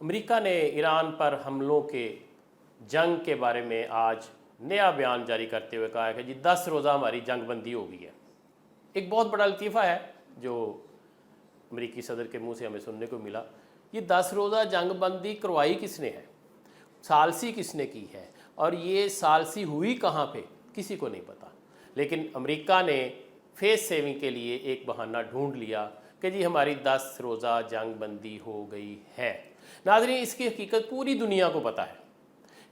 امریکہ نے ایران پر حملوں کے جنگ کے بارے میں آج نیا بیان جاری کرتے ہوئے کہا ہے کہ جی 10 روزہ ہماری جنگ بندی ہو گئی ہے۔ ایک بہت بڑا لطیفہ ہے جو امریکی صدر کے منہ سے ہمیں سننے کو ملا۔ یہ 10 روزہ جنگ بندی کروائی کس نے ہے، ثالثی کس نے کی ہے، اور یہ ثالثی ہوئی کہاں پہ، کسی کو نہیں پتہ۔ لیکن امریکہ نے فیس سیونگ کے لیے ایک بہانہ ڈھونڈ لیا کہ جی ہماری 10 روزہ جنگ بندی ہو گئی ہے۔ ناظرین، اس کی حقیقت پوری دنیا کو پتہ ہے،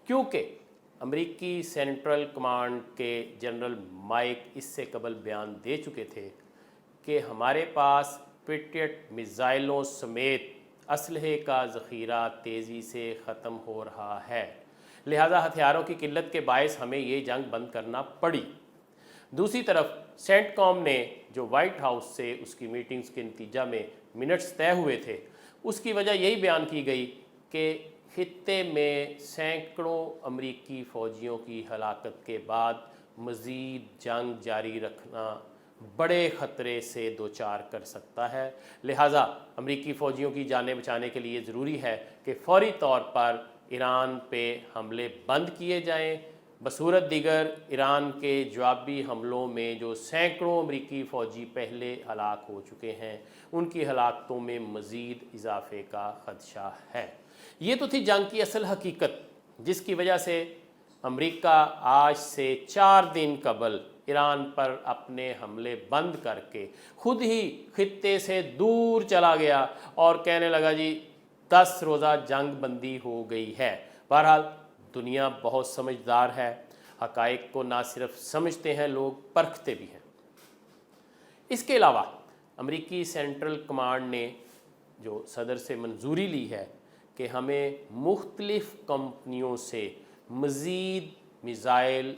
کیونکہ امریکی سینٹرل کمانڈ کے جنرل مائک اس سے قبل بیان دے چکے تھے کہ ہمارے پاس پیٹریٹ میزائلوں سمیت اسلحے کا ذخیرہ تیزی سے ختم ہو رہا ہے، لہذا ہتھیاروں کی قلت کے باعث ہمیں یہ جنگ بند کرنا پڑی۔ دوسری طرف سینٹ کام نے جو وائٹ ہاؤس سے اس کی میٹنگز کے نتیجہ میں منٹس طے ہوئے تھے، اس کی وجہ یہی بیان کی گئی کہ خطے میں سینکڑوں امریکی فوجیوں کی ہلاکت کے بعد مزید جنگ جاری رکھنا بڑے خطرے سے دوچار کر سکتا ہے، لہٰذا امریکی فوجیوں کی جانیں بچانے کے لیے ضروری ہے کہ فوری طور پر ایران پہ حملے بند کیے جائیں۔ بصورت دیگر ایران کے جوابی حملوں میں جو سینکڑوں امریکی فوجی پہلے ہلاک ہو چکے ہیں، ان کی ہلاکتوں میں مزید اضافے کا خدشہ ہے۔ یہ تو تھی جنگ کی اصل حقیقت، جس کی وجہ سے امریکہ آج سے 4 دن قبل ایران پر اپنے حملے بند کر کے خود ہی خطے سے دور چلا گیا اور کہنے لگا جی 10 روزہ جنگ بندی ہو گئی ہے۔ بہرحال دنیا بہت سمجھدار ہے، حقائق کو نہ صرف سمجھتے ہیں لوگ، پرکھتے بھی ہیں۔ اس کے علاوہ امریکی سینٹرل کمانڈ نے جو صدر سے منظوری لی ہے کہ ہمیں مختلف کمپنیوں سے مزید میزائل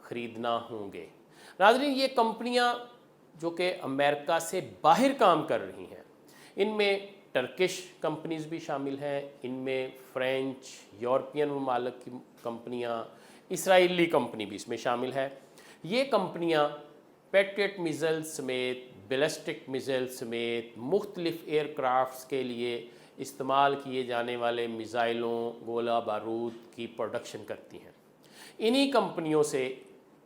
خریدنا ہوں گے۔ ناظرین، یہ کمپنیاں جو کہ امریکہ سے باہر کام کر رہی ہیں، ان میں ٹرکش کمپنیز بھی شامل ہیں، ان میں فرینچ، یورپین ممالک کی کمپنیاں، اسرائیلی کمپنی بھی اس میں شامل ہے۔ یہ کمپنیاں پیٹریٹ میزائل سمیت، بیلسٹک میزائل سمیت مختلف ایئر کرافٹس کے لیے استعمال کیے جانے والے میزائلوں، گولہ بارود کی پروڈکشن کرتی ہیں۔ انہی کمپنیوں سے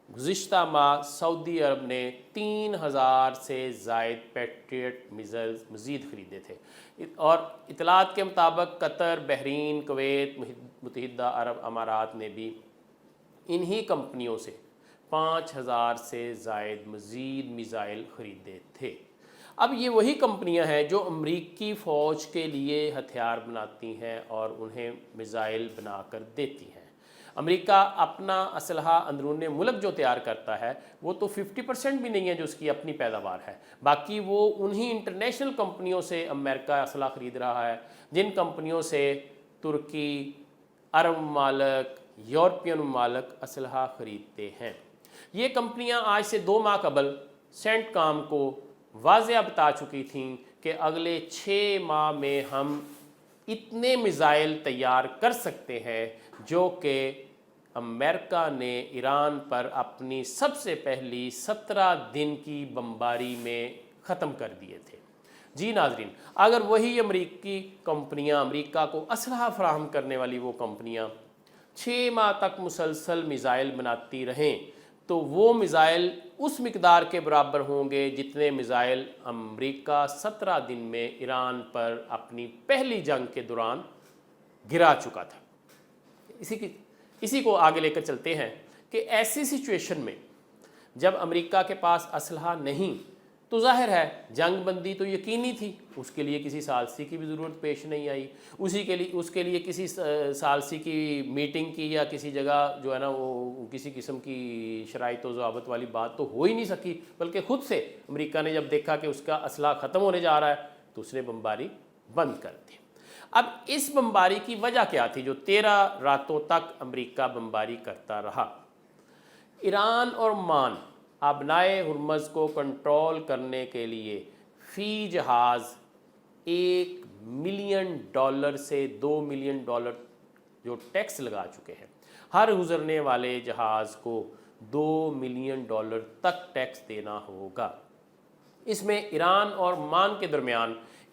گزشتہ ماہ سعودی عرب نے 3000 سے زائد پیٹریٹ میزائل مزید خریدے تھے، اور اطلاعات کے مطابق قطر، بحرین، کویت، متحدہ عرب امارات نے بھی انہی کمپنیوں سے 5000 سے زائد مزید میزائل خریدے تھے۔ اب یہ وہی کمپنیاں ہیں جو امریکی فوج کے لیے ہتھیار بناتی ہیں اور انہیں میزائل بنا کر دیتی ہیں۔ امریکہ اپنا اسلحہ اندرون ملک جو تیار کرتا ہے وہ تو 50% بھی نہیں ہے جو اس کی اپنی پیداوار ہے، باقی وہ انہی انٹرنیشنل کمپنیوں سے امریکہ اسلحہ خرید رہا ہے جن کمپنیوں سے ترکی، عرب ممالک، یورپین ممالک اسلحہ خریدتے ہیں۔ یہ کمپنیاں آج سے 2 ماہ قبل سینٹ کام کو واضح بتا چکی تھیں کہ اگلے 6 ماہ میں ہم اتنے میزائل تیار کر سکتے ہیں جو کہ امریکہ نے ایران پر اپنی سب سے پہلی 17 دن کی بمباری میں ختم کر دیے تھے۔ جی ناظرین، اگر وہی امریکی کمپنیاں، امریکہ کو اسلحہ فراہم کرنے والی وہ کمپنیاں 6 ماہ تک مسلسل میزائل بناتی رہیں تو وہ میزائل اس مقدار کے برابر ہوں گے جتنے میزائل امریکہ 17 دن میں ایران پر اپنی پہلی جنگ کے دوران گرا چکا تھا۔ اسی کو آگے لے کر چلتے ہیں کہ ایسی سچویشن میں جب امریکہ کے پاس اسلحہ نہیں تو ظاہر ہے جنگ بندی تو یقینی تھی، اس کے لیے کسی ثالثی کی بھی ضرورت پیش نہیں آئی، اس کے لیے کسی ثالثی کی میٹنگ کی یا کسی جگہ جو ہے نا وہ کسی قسم کی شرائط و ضوابط والی بات تو ہو ہی نہیں سکی، بلکہ خود سے امریکہ نے جب دیکھا کہ اس کا اسلحہ ختم ہونے جا رہا ہے تو اس نے بمباری بند کر دی۔ اب اس بمباری کی وجہ کیا تھی جو 13 راتوں تک امریکہ بمباری کرتا رہا؟ ایران اور عمان آبنائے ہرمز کو کنٹرول کرنے کے لیے فی جہاز $1 ملین سے $2 ملین جو ٹیکس لگا چکے ہیں۔ ہر گزرنے والے جہاز کو $2 ملین تک ٹیکس دینا ہوگا۔ اس میں ایران اور عمان کے درمیان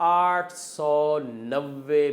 890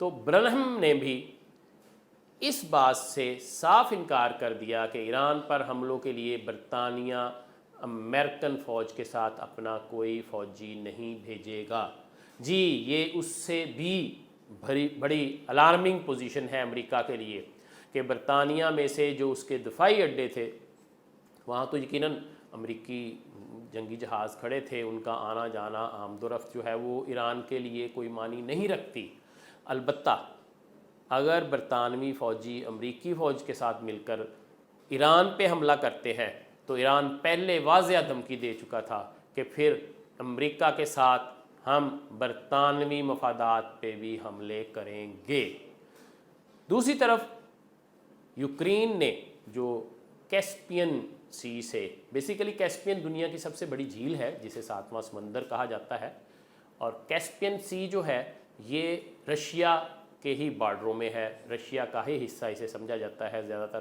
تو برنہم نے بھی اس بات سے صاف انکار کر دیا کہ ایران پر حملوں کے لیے برطانیہ امریکن فوج کے ساتھ اپنا کوئی فوجی نہیں بھیجے گا۔ جی یہ اس سے بھی بڑی الارمنگ پوزیشن ہے امریکہ کے لیے کہ برطانیہ میں سے جو اس کے دفاعی اڈے تھے وہاں تو یقیناً امریکی جنگی جہاز کھڑے تھے، ان کا آنا جانا آمد و رفت جو ہے وہ ایران کے لیے کوئی معنی نہیں رکھتی۔ البتہ اگر برطانوی فوجی امریکی فوج کے ساتھ مل کر ایران پہ حملہ کرتے ہیں تو ایران پہلے واضح دھمکی دے چکا تھا کہ پھر امریکہ کے ساتھ ہم برطانوی مفادات پہ بھی حملے کریں گے۔ دوسری طرف یوکرین نے جو کیسپین سی سے، بیسیکلی کیسپین دنیا کی سب سے بڑی جھیل ہے جسے ساتواں سمندر کہا جاتا ہے، اور کیسپین سی جو ہے یہ رشیا کے ہی بارڈروں میں ہے، رشیا کا ہی حصہ اسے سمجھا جاتا ہے زیادہ تر۔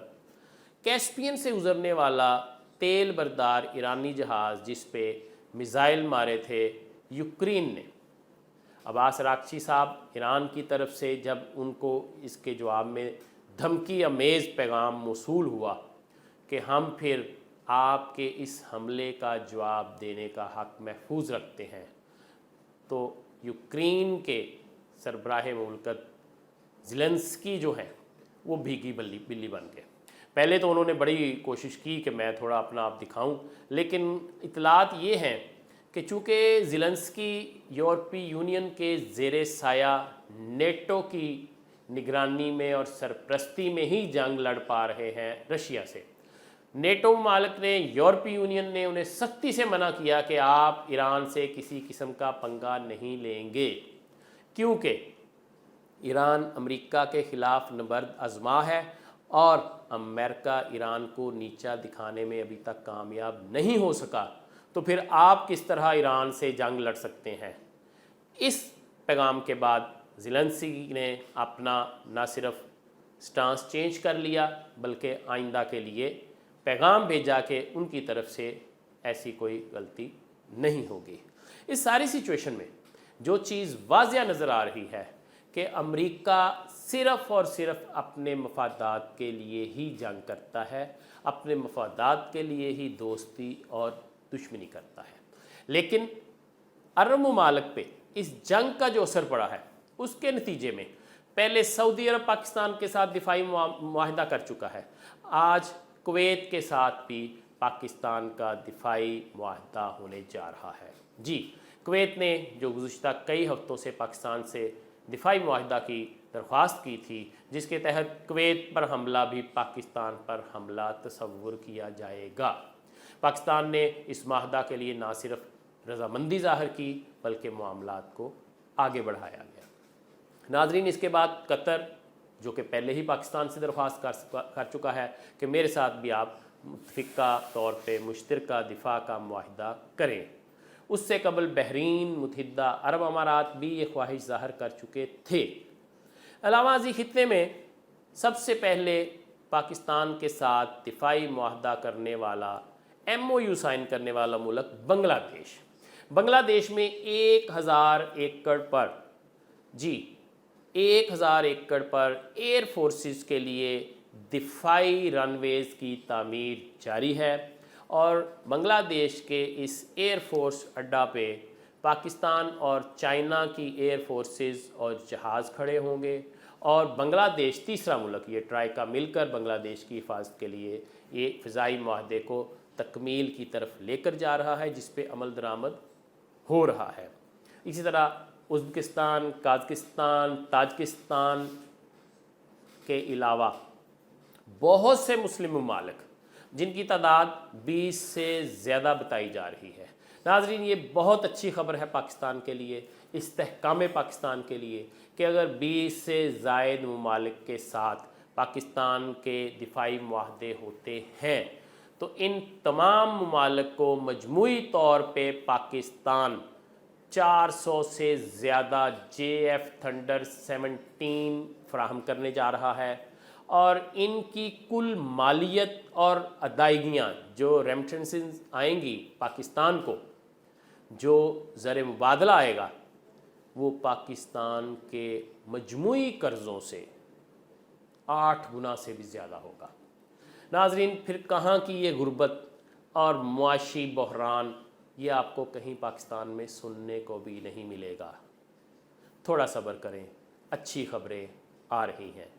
کیسپین سے گزرنے والا تیل بردار ایرانی جہاز جس پہ میزائل مارے تھے یوکرین نے، عباس عراقچی صاحب ایران کی طرف سے جب ان کو اس کے جواب میں دھمکی آمیز پیغام موصول ہوا کہ ہم پھر آپ کے اس حملے کا جواب دینے کا حق محفوظ رکھتے ہیں، تو یوکرین کے سربراہ مملکت زیلنسکی جو ہیں وہ بھیگی بلی بن گئے۔ پہلے تو انہوں نے بڑی کوشش کی کہ میں تھوڑا اپنا آپ دکھاؤں، لیکن اطلاعات یہ ہیں کہ چونکہ زیلنسکی یورپی یونین کے زیر سایہ نیٹو کی نگرانی میں اور سرپرستی میں ہی جنگ لڑ پا رہے ہیں رشیا سے۔ نیٹو ممالک نے، یورپی یونین نے انہیں سختی سے منع کیا کہ آپ ایران سے کسی قسم کا پنگا نہیں لیں گے، کیونکہ ایران امریکہ کے خلاف نبرد آزما ہے اور امریکہ ایران کو نیچا دکھانے میں ابھی تک کامیاب نہیں ہو سکا، تو پھر آپ کس طرح ایران سے جنگ لڑ سکتے ہیں۔ اس پیغام کے بعد زیلنسکی نے اپنا نہ صرف سٹانس چینج کر لیا بلکہ آئندہ کے لیے پیغام بھیجا کہ ان کی طرف سے ایسی کوئی غلطی نہیں ہوگی۔ اس ساری سچویشن میں جو چیز واضح نظر آ رہی ہے کہ امریکہ صرف اور صرف اپنے مفادات کے لیے ہی جنگ کرتا ہے، اپنے مفادات کے لیے ہی دوستی اور دشمنی کرتا ہے، لیکن عرب ممالک پہ اس جنگ کا جو اثر پڑا ہے اس کے نتیجے میں پہلے سعودی عرب پاکستان کے ساتھ دفاعی معاہدہ کر چکا ہے، آج کویت کے ساتھ بھی پاکستان کا دفاعی معاہدہ ہونے جا رہا ہے۔ جی کویت نے جو گزشتہ کئی ہفتوں سے پاکستان سے دفاعی معاہدہ کی درخواست کی تھی، جس کے تحت کویت پر حملہ بھی پاکستان پر حملہ تصور کیا جائے گا۔ پاکستان نے اس معاہدہ کے لیے نہ صرف رضامندی ظاہر کی بلکہ معاملات کو آگے بڑھایا گیا۔ ناظرین، اس کے بعد قطر جو کہ پہلے ہی پاکستان سے درخواست کر چکا ہے کہ میرے ساتھ بھی آپ متفقہ طور پہ مشترکہ دفاع کا معاہدہ کریں۔ اس سے قبل بحرین، متحدہ عرب امارات بھی یہ خواہش ظاہر کر چکے تھے۔ علاوہ ازیں خطے میں سب سے پہلے پاکستان کے ساتھ دفاعی معاہدہ کرنے والا، ایم او یو سائن کرنے والا ملک بنگلہ دیش۔ بنگلہ دیش میں 1000 ایکڑ پر 1000 ایکڑ پر ایئر فورسز کے لیے دفاعی رن ویز کی تعمیر جاری ہے، اور بنگلہ دیش کے اس ایئر فورس اڈہ پہ پاکستان اور چائنا کی ایئر فورسز اور جہاز کھڑے ہوں گے، اور بنگلہ دیش تیسرا ملک، یہ ٹرائیکا مل کر بنگلہ دیش کی حفاظت کے لیے یہ فضائی معاہدے کو تکمیل کی طرف لے کر جا رہا ہے، جس پہ عمل درآمد ہو رہا ہے۔ اسی طرح ازبکستان، قازقستان، تاجکستان کے علاوہ بہت سے مسلم ممالک جن کی تعداد 20 سے زیادہ بتائی جا رہی ہے۔ ناظرین، یہ بہت اچھی خبر ہے پاکستان کے لیے، استحکام پاکستان کے لیے، کہ اگر 20 سے زائد ممالک کے ساتھ پاکستان کے دفاعی معاہدے ہوتے ہیں تو ان تمام ممالک کو مجموعی طور پہ پاکستان 400 سے زیادہ JF Thunder 17 فراہم کرنے جا رہا ہے، اور ان کی کل مالیت اور ادائیگیاں جو ریمیٹنسز آئیں گی پاکستان کو، جو زر مبادلہ آئے گا، وہ پاکستان کے مجموعی قرضوں سے 8 گنا سے بھی زیادہ ہوگا۔ ناظرین، پھر کہاں کی یہ غربت اور معاشی بحران، یہ آپ کو کہیں پاکستان میں سننے کو بھی نہیں ملے گا۔ تھوڑا صبر کریں، اچھی خبریں آ رہی ہیں۔